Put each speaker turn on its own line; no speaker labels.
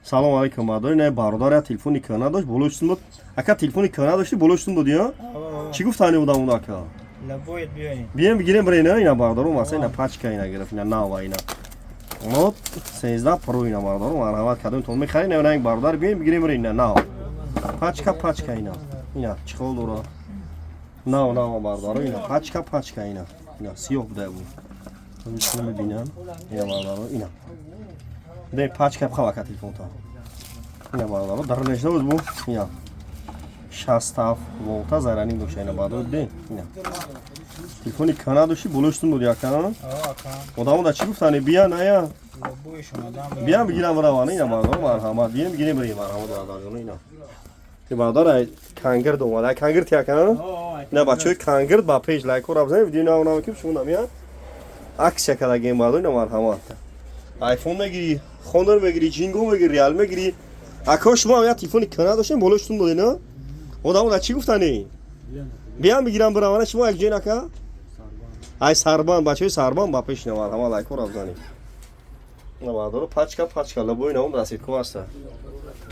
салом алейкум бардор не бародар я телефони кана дошт болоштун буд ака телефони кана дошти болоштун буд я чӣ гуфтани будам ака
лабоид биёин
бием бигирем бара ина ина бардору маса ина пачка ина гирифт ина нава ина нот 13 про ина бардору марҳамат кардем то мехари не ина бародар бием бигирем бара ина нава пачка ина чихол дора нава бардору ина пачка ина сиёҳ буда буд мишум мебинам ина бардору ина де пачка бхавака телефон то ина бардору дар нешда буд бу ина 67 волта зарани дошта ина бардор де ина телефони кана дошти болоштун буд якана одамо да чӣ гуфтани бия ная биям бигирам равана ина бардор марҳамат бием бигирем бира марҳамат бардорҷон ина ти бардор ай кангирд омада кангирд якана ина бачаҳои кангирд ба пеҷ лайко рафзани видео навнава ки шумо намия акс шакалагем бардор ина марҳамат айфон мегири хонор мегири ҷинго мегири реал мегири ако шумо я телефони кана доштем болоштун буд ина одамо да чӣ гуфтани биям бигирам биравана шумо якҷоин ака ай сарбанд бачаҳои сарбанд ба пеш навар ҳама лайко рафзани ина бардор пачка лабои навум расидко аста